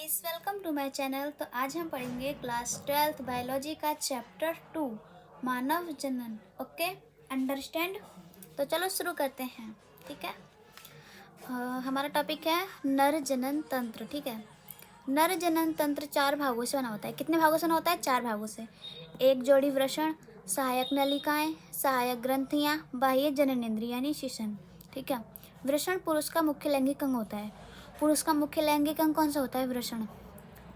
Guys, welcome to my channel. तो आज हम पढ़ेंगे क्लास 12th बायोलॉजी का चैप्टर 2 मानव जनन। Okay, understand. तो चलो शुरू करते हैं। ठीक है, हमारा टॉपिक है नर जनन तंत्र। ठीक है, नर जनन तंत्र 4 भागों से बना होता है। कितने भागों से बना होता है? 4 भागों से। एक जोड़ी वृषण, सहायक नलिकाएं, सहायक ग्रंथियां, बाह्य जननेंद्रिय यानी शिशन। ठीक है, वृषण पुरुष का मुख्य लैंगिक अंग होता है। पुरुष का मुख्य लैंगिक अंग कौन सा होता है? वृषण,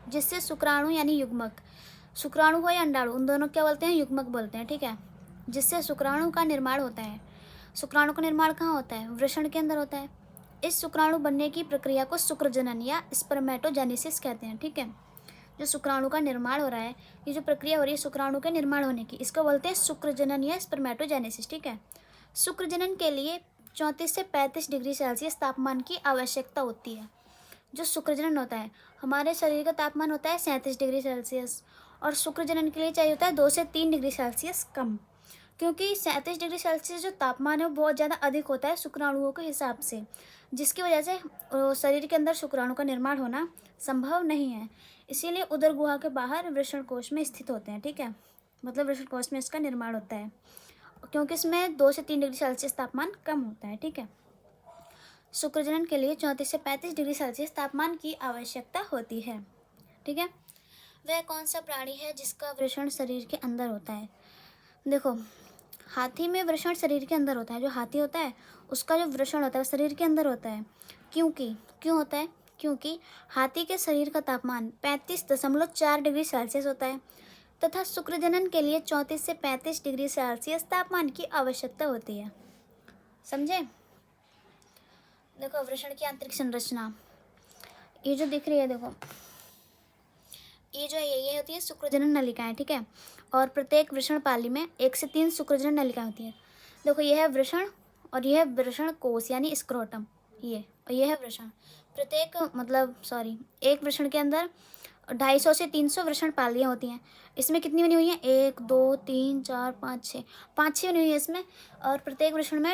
जिससे शुक्राणु यानी युग्मक, शुक्राणु हो या अंडाणु, उन दोनों क्या बोलते हैं? युग्मक बोलते हैं। ठीक है, जिससे शुक्राणु का निर्माण होता है। शुक्राणु का निर्माण कहाँ होता है? वृषण के अंदर होता है। इस शुक्राणु बनने की प्रक्रिया को शुक्रजनन या स्पर्मेटोजेनेसिस कहते हैं। ठीक है, जो शुक्राणु का निर्माण हो रहा है, ये जो प्रक्रिया हो रही है शुक्राणु के निर्माण होने की, इसको बोलते हैं शुक्रजनन या स्पर्मेटोजेनेसिस। ठीक है, शुक्रजनन के लिए 34 से 35 डिग्री सेल्सियस तापमान की आवश्यकता होती है। जो शुक्रजनन होता है, हमारे शरीर का तापमान होता है 37 डिग्री सेल्सियस, और शुक्रजनन के लिए चाहिए होता है 2 से 3 डिग्री सेल्सियस कम, क्योंकि 37 डिग्री सेल्सियस जो तापमान है वो बहुत ज़्यादा अधिक होता है शुक्राणुओं के हिसाब से, जिसकी वजह से शरीर के अंदर शुक्राणु का निर्माण होना संभव नहीं है। इसीलिए उदर गुहा के बाहर वृषण कोश में स्थित होते हैं। ठीक है, मतलब वृषण कोश में इसका निर्माण होता है, क्योंकि इसमें 2 से 3 डिग्री सेल्सियस तापमान कम होता है। ठीक है, शुक्रजनन के लिए 34 से 35 डिग्री सेल्सियस तापमान की आवश्यकता होती है। ठीक है, वह कौन सा प्राणी है जिसका वृषण शरीर के अंदर होता है? देखो, हाथी में वृषण शरीर के अंदर होता है। जो हाथी होता है उसका जो वृषण होता है वो शरीर के अंदर होता है। क्यों होता है? क्योंकि हाथी के शरीर का तापमान 35.4 डिग्री सेल्सियस होता है, तथा शुक्रजनन के लिए 34 से 35 डिग्री सेल्सियस तापमान की आवश्यकता होती है। समझे? देखो, वृषण की आंतरिक संरचना ये जो दिख रही है, देखो ये जो है ये होती है शुक्रजनन नलिकाएं। ठीक है, और प्रत्येक वृषण पाली में 1 से 3 शुक्रजनन नलिकाएं होती हैं। देखो, ये है वृषण और यह है वृषण कोश यानी स्क्रोटम, ये और ये है वृषण। एक वृषण के अंदर 250 से 300 वृषण पालियाँ होती हैं। इसमें कितनी बनी हुई हैं? 1 2 3 4 5 6 5-6 बनी हुई है इसमें। और प्रत्येक वृषण में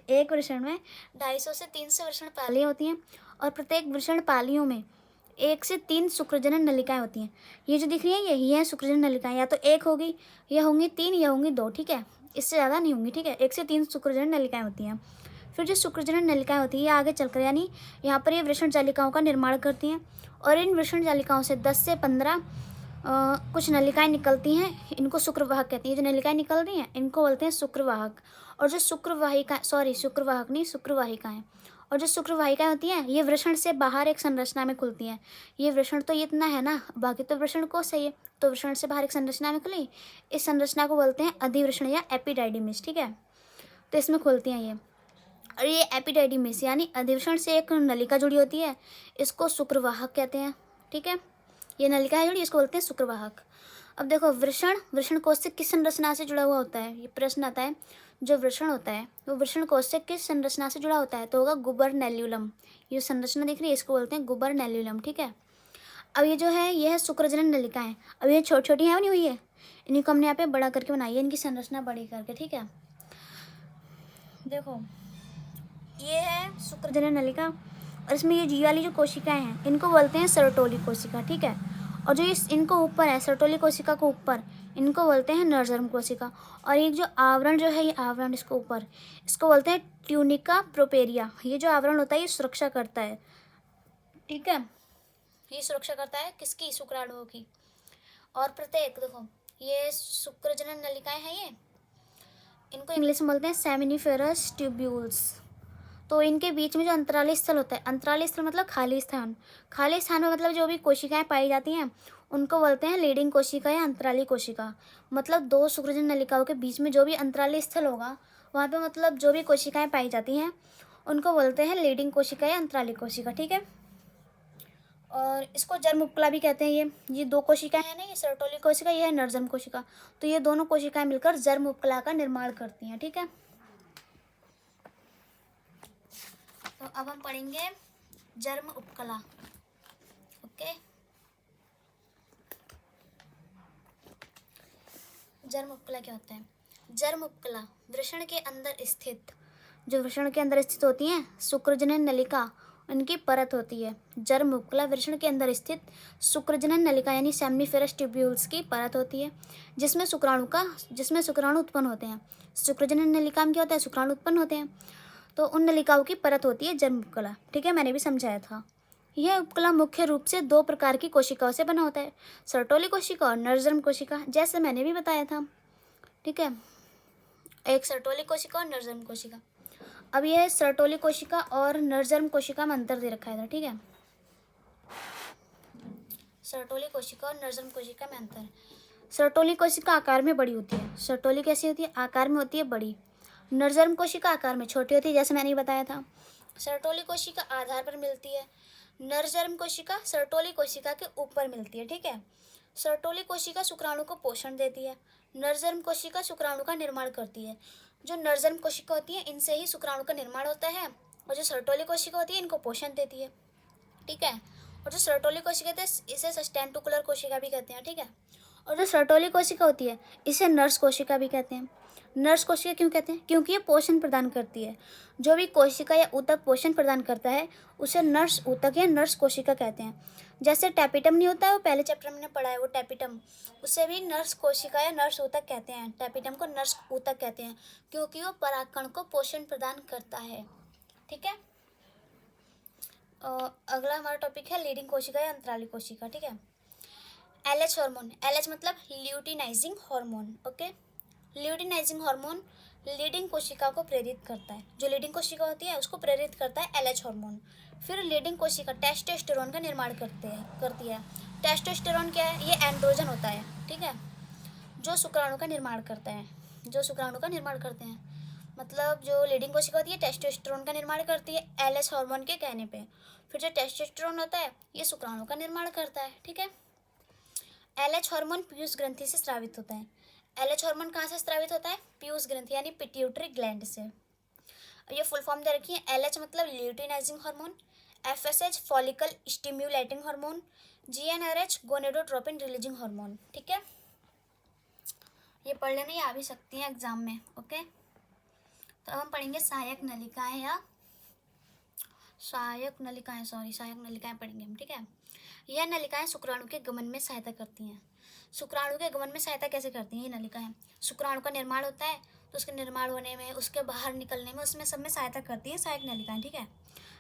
एक वृषण में 250 से 300 वृषण पालियाँ होती हैं, और प्रत्येक वृषण पालियों में 1 से 3 शुक्रजनन नलिकाएं होती हैं। ये जो दिख रही है ये है शुक्रजनन नलिकाएं, या तो 1 होगी, या होंगी 3, या होंगी 2। ठीक है, इससे ज़्यादा नहीं होंगी। ठीक है, 1 से 3 शुक्रजनन नलिकाएं होती हैं। फिर जो शुक्रजनन नलिकाएं होती है ये आगे चलकर यानी यहाँ पर ये वृषण जालिकाओं का निर्माण करती हैं, और इन वृषण जालिकाओं से 10 से 15 कुछ नलिकाएं निकलती हैं। इनको शुक्रवाहक कहती हैं। जो नलिकाएं निकल रही हैं इनको बोलते हैं शुक्रवाहक। और जो शुक्रवाहिकाएं और जो शुक्रवाहिकाएं होती हैं ये वृषण से बाहर एक संरचना में खुलती हैं। ये वृषण तो इतना है ना, बाकी तो वृषण कोश है ये, तो वृषण से बाहर एक संरचना में खुली, इस संरचना को बोलते हैं अधिवृषण या एपिडाइडिमिस। ठीक है, तो इसमें खुलती हैं ये, और ये एपिडाइडिमिस यानी अधिवृषण से एक नलिका जुड़ी होती है, इसको शुक्रवाहक कहते हैं। ठीक है, ये नलिका है जुड़ी, इसको बोलते हैं शुक्रवाहक। अब देखो, वृषण कोश से किस संरचना से जुड़ा हुआ होता है? ये प्रश्न आता है। जो वृषण होता है वो वृषण कोश से किस संरचना से जुड़ा होता है? तो होगा गुबरनेल्युलम। ये संरचना दिख रही है, इसको बोलते हैं गुबरनेल्युलम। ठीक है, अब ये जो है ये है शुक्रजनन नलिकाएं। अब ये छोटी छोटी हैं बनी हुई है, इन्हीं को हमने यहाँ पे बड़ा करके बनाई है, इनकी संरचना बड़ी करके। ठीक है, देखो ये है शुक्रजनन नलिका, और इसमें ये जी वाली जो कोशिकाएं हैं इनको बोलते हैं सर्टोली कोशिका। ठीक है, और जो इनको ऊपर है सर्टोली कोशिका को ऊपर, इनको बोलते हैं नरजर्म कोशिका। और एक जो आवरण जो है ये आवरण इसको ऊपर, इसको बोलते हैं ट्यूनिका प्रोपेरिया। ये जो आवरण होता है ये सुरक्षा करता है। ठीक है, ये सुरक्षा करता है किसकी? शुक्राणुओं की। और प्रत्येक देखो ये शुक्रजनन नलिकाएं हैं, ये इनको इंग्लिश में बोलते हैं सेमिनिफेरस ट्यूब्यूल्स। तो इनके बीच में जो अंतराली स्थल होता है, अंतराली स्थल मतलब खाली स्थान, खाली स्थान में मतलब जो भी कोशिकाएं पाई जाती हैं उनको बोलते हैं लीडिंग कोशिका या अंतराली कोशिका। मतलब 2 शुक्रजनन नलिकाओं के बीच में जो भी अंतराली स्थल होगा वहाँ पे मतलब जो भी कोशिकाएं पाई जाती हैं उनको बोलते हैं लीडिंग कोशिका या अंतराली कोशिका। ठीक है, और इसको जर्म उपकला भी कहते हैं। ये 2 कोशिकाएं हैं ना, ये सर्टोली कोशिका, ये है नरजर्म कोशिका, तो ये दोनों कोशिकाएं मिलकर जर्म उपकला का निर्माण करती हैं। ठीक है, तो अब हम पढ़ेंगे जर्म उपकला। ओके, जर्म उपकला क्या होता है? जर्म उपकला वृषण के अंदर स्थित, जो वृषण के अंदर स्थित होती हैं शुक्रजनन नलिका, उनकी परत होती है। जर्म उपकला वृषण के अंदर स्थित शुक्रजनन नलिका यानी सेम्निफेरस ट्यूब्यूल्स की परत होती है, जिसमें शुक्राणु उत्पन्न होते हैं। शुक्रजनन नलिका में क्या होता है? शुक्राणु उत्पन्न होते हैं, तो उन नलिकाओं की परत होती है जर्म उपकला। ठीक है, मैंने भी समझाया था। यह उपकला मुख्य रूप से दो प्रकार की कोशिकाओं से बना होता है, सर्टोली कोशिका और नरजर्म कोशिका, जैसे मैंने भी बताया था। ठीक है, एक सर्टोली कोशिका और नरजर्म कोशिका। अब यह सर्टोली कोशिका और नरजर्म कोशिका में अंतर दे रखा है। ठीक है, सर्टोली कोशिका और नरजर्म कोशिका में अंतर। सर्टोली कोशिका आकार में बड़ी होती है। सर्टोली कैसी होती है? आकार में होती है बड़ी। नरजर्म कोशिका आकार में छोटी होती है, जैसे मैंने बताया था। सर्टोली कोशिका आधार पर मिलती है, नरजर्म कोशिका सर्टोली कोशिका के ऊपर मिलती है। ठीक है, सर्टोली कोशिका शुक्राणु को पोषण देती है, नरजर्म कोशिका शुक्राणु का निर्माण करती है। जो नरजर्म कोशिका होती है, इनसे ही शुक्राणु का निर्माण होता है, और जो सर्टोली कोशिका होती है, इनको पोषण देती है। ठीक है, और जो सर्टोली कोशिका होती है, इसे सस्टेंटिकुलर कोशिका भी कहते हैं। ठीक है, और जो सर्टोली कोशिका होती है, इसे नर्स कोशिका भी कहते हैं। नर्स कोशिका क्यों कहते हैं? क्योंकि ये पोषण प्रदान करती है। जो भी कोशिका या ऊतक पोषण प्रदान करता है, उसे नर्स ऊतक या नर्स कोशिका कहते हैं। जैसे टैपिटम नहीं होता है, वो पहले चैप्टर में हमने पढ़ा है, वो टैपिटम, उसे भी नर्स कोशिका या नर्स ऊतक कहते हैं। टैपिटम को नर्स ऊतक कहते हैं, क्योंकि वो परागकण को पोषण प्रदान करता है। ठीक है, अगला हमारा टॉपिक है लीडिंग कोशिका या अंतराली कोशिका। ठीक है, LH हार्मोन। LH मतलब luteinizing hormone. Okay, luteinizing hormone leading कोशिका को प्रेरित करता है। जो लीडिंग कोशिका होती है, उसको प्रेरित करता है LH हार्मोन। फिर लीडिंग कोशिका टेस्टोस्टेरोन का निर्माण करती है। टेस्टोस्टेरोन क्या है? ये एंड्रोजन होता है। ठीक है, जो शुक्राणु का निर्माण करता है, जो शुक्राणु का निर्माण करते हैं। मतलब जो लीडिंग कोशिका होती है, टेस्टोस्टेरोन का निर्माण करती है LH हार्मोन के कहने पे। फिर जो टेस्टोस्टेरोन होता है, ये शुक्राणु का निर्माण करता है। ठीक है, LH हार्मोन पीयूष ग्रंथि से स्रावित होता है। LH हार्मोन कहाँ से स्रावित होता है? पीयूष ग्रंथि यानी पिट्यूटरी ग्लैंड से। ये फुल फॉर्म दे रखी है। LH मतलब luteinizing hormone, FSH follicle stimulating hormone, GnRH gonadotropin releasing hormone. ठीक है, ये पढ़ लेना, ये आ भी सकती है एग्जाम में। ओके, तो अब हम पढ़ेंगे सहायक नलिकाएं या सहायक नलिकाएं पढ़ेंगे हम। ठीक है, यह नलिकाएं शुक्राणु के गमन में सहायता करती हैं। शुक्राणु के गमन में सहायता कैसे करती हैं ये नलिकाएं? शुक्राणु का निर्माण होता है, तो उसके निर्माण होने में, उसके बाहर निकलने में, उसमें सब में सहायता करती है सहायक नलिकाएं। ठीक है,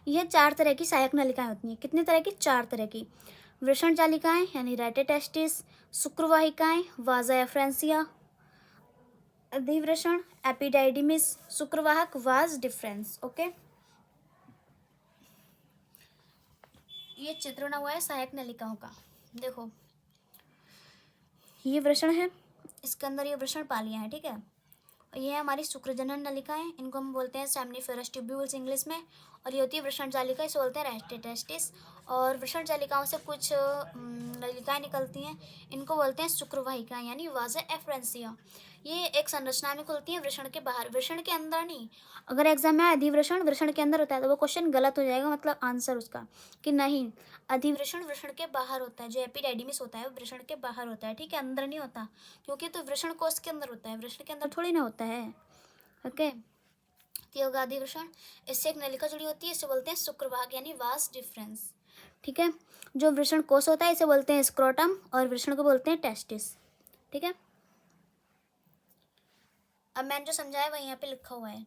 यह 4 तरह की सहायक नलिकाएं होती हैं। कितने तरह की? 4 तरह की। वृषण जालिकाएं यानी रेटेटेस्टिस, शुक्रवाहिकाएं वाजा एफ्रेंसिया, अधिवृषण एपिडाइडिमिस, शुक्रवाहक वाज डिफरेंस। ओके, ये चित्र बना हुआ है सहायक नलिकाओं का। देखो, ये वृषण है, इसके अंदर ये वृषण पालियां हैं। ठीक है, ये है हमारी शुक्रजनन नलिकाएं, इनको हम बोलते हैं सेम्निफेरस ट्यूब्यूल्स इंग्लिश में। और ये होती है वृषण जालिका, इसे बोलते हैं रेस्टेटेस्टिस। और वृषण जालिकाओं से कुछ नलिकाएं निकलती हैं, इनको बोलते हैं शुक्रवाहिकाएं यानी वाजा एफ्रेंसिया। ये एक संरचना में खुलती है वृषण के बाहर, वृषण के अंदर नहीं। अगर एग्जाम में अधिवृषण वृषण के अंदर होता है, तो वो क्वेश्चन गलत हो जाएगा, मतलब आंसर उसका कि नहीं, अधिवृषण वृषण के बाहर होता है। जो एपिडाइडिमिस होता है वो वृषण के बाहर होता है। ठीक है, अंदर नहीं होता, क्योंकि तो वृषण कोष के अंदर होता है, वृषण के अंदर थोड़ी ना होता है। ओके, तो होगा अधिवृषण, इससे एक नलिका जुड़ी होती है, इसे बोलते हैं शुक्रवाहक यानी वास डिफरेंस। ठीक है, जो वृषण कोष होता है इसे बोलते हैं स्क्रोटम, और वृषण को बोलते हैं टेस्टिस। ठीक है, अब मैंने जो समझाया वही यहाँ पे लिखा हुआ है।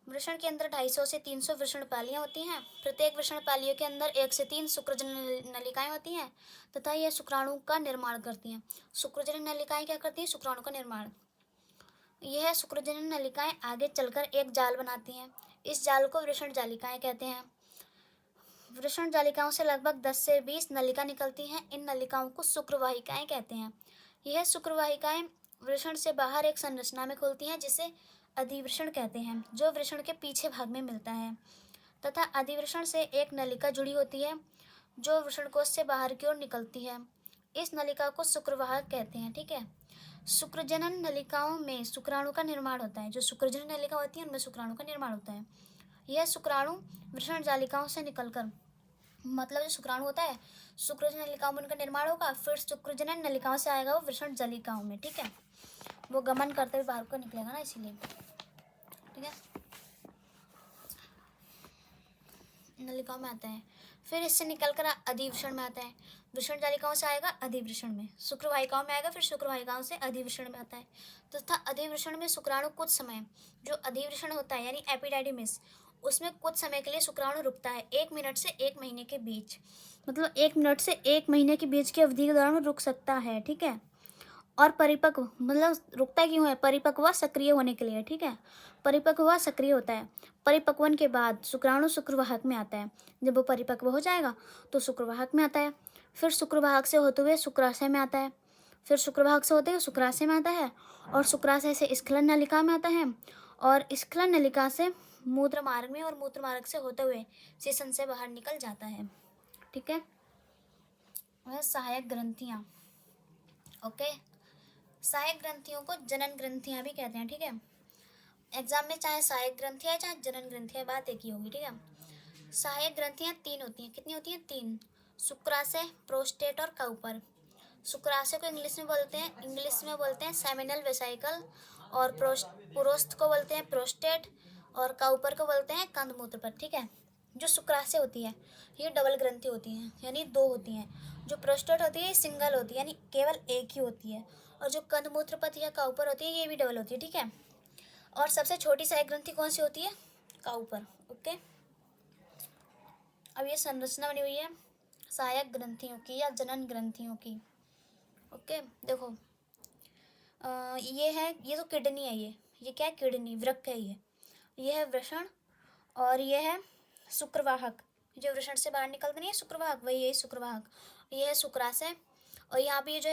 वृषण के अंदर 250 से 300 वृषण पालियाँ होती हैं। प्रत्येक वृषण पालियों के अंदर 1 से 3 शुक्रजनन नलिकाएं होती हैं, तथा यह शुक्राणु का निर्माण करती हैं। शुक्रजनन नलिकाएं क्या करती हैं? शुक्राणु का निर्माण। यह शुक्रजनन नलिकाएं आगे चलकर एक जाल बनाती हैं, इस जाल को वृषण जालिकाएं कहते हैं। वृषण जालिकाओं से लगभग 10 से 20 नलिका निकलती हैं, इन नलिकाओं को शुक्रवाहिकाएं कहते हैं। यह शुक्रवाहिकाएं वृषण से बाहर एक संरचना में खुलती हैं, जिसे अधिवृषण कहते हैं, जो वृषण के पीछे भाग में मिलता है, तथा अधिवृषण से एक नलिका जुड़ी होती है, जो वृषण कोश से बाहर की ओर निकलती है। इस नलिका को शुक्रवाहक कहते हैं। ठीक है, शुक्रजनन नलिकाओं में शुक्राणु का निर्माण होता है। जो शुक्रजनन नलिका होती है, उनमें शुक्राणु का निर्माण होता है। यह शुक्राणु वृषण जालिकाओं से निकलकर, मतलब जो शुक्राणु होता है, शुक्रजनन नलिकाओं में उनका निर्माण होगा, फिर शुक्रजनन नलिकाओं से आएगा वो वृषण जालिकाओं में। ठीक है, वो गमन करते हुए बाहर को निकलेगा ना, इसीलिए। ठीक है, नलिकाओं में आता है। फिर इससे निकलकर अधिवृषण में आता है। वृषण जालिकाओं से आएगा अधिवृषण में, शुक्रवाहिकाओं में आएगा, फिर शुक्रवाहिकाओं से अधिवृषण में आता है। तो तथा अधिवृषण में शुक्राणु कुछ समय, जो अधिवृषण होता है यानी एपिडाइडिमिस, उसमें कुछ समय के लिए शुक्राणु रुकता है, 1 मिनट से 1 महीने के बीच, मतलब 1 मिनट से 1 महीने के बीच की अवधि के दौरान रुक सकता है, ठीक है। और परिपक्व मतलब रुकता क्यों है, परिपक्व व सक्रिय होने के लिए, ठीक है। परिपक्व व सक्रिय होता है। परिपक्वन के बाद शुक्राणु शुक्रवाहक में आता है। जब वो परिपक्व हो जाएगा तो शुक्रवाहक में आता है, फिर शुक्रवाहक से होते हुए शुक्राशय में आता है, फिर शुक्रवाहक से होते हुए शुक्राशय में आता है, और शुक्राशय से स्खलन नलिका में आता है, और स्खलन नलिका से मूत्र मार्ग में, और मूत्र मार्ग से होते हुए सेशन से बाहर निकल जाता है, ठीक है। वह सहायक ग्रंथियाँ, ओके। सहायक ग्रंथियों को जनन ग्रंथियाँ भी कहते हैं, ठीक है। एग्जाम में चाहे सहायक ग्रंथियाँ चाहे जनन ग्रंथियाँ, बात एक ही होगी, ठीक है। सहायक ग्रंथियाँ 3 होती हैं। कितनी होती हैं? 3। शुक्राशय, प्रोस्टेट और काउपर। शुक्राशय को इंग्लिश में बोलते हैं सेमिनल वेसाइकल, और पुरोस्थ को बोलते हैं प्रोस्टेट, और काउपर को बोलते हैं कंदमूत्र पथ, ठीक है। जो शुक्राशय होती है ये डबल ग्रंथि होती है, यानी 2 होती हैं। जो प्रोस्टेट होती है ये सिंगल होती है, यानी केवल एक ही होती है। और जो कंदमूत्र पथ या काउपर होती है ये भी डबल होती है, ठीक है। और सबसे छोटी सहायक ग्रंथि कौन सी होती है? Cowper, okay. अब ये संरचना बनी हुई है सहायक ग्रंथियों की या जनन ग्रंथियों की, ओके। देखो ये तो किडनी है, ये क्या है? किडनी, वृक्क है ये है वृषण, और ये है शुक्रवाहक, जो वृषण से बाहर निकलते नहीं है शुक्रवाहक, वही यही शुक्रवाहक। ये है शुक्राशय, और यहाँ पे ये जो है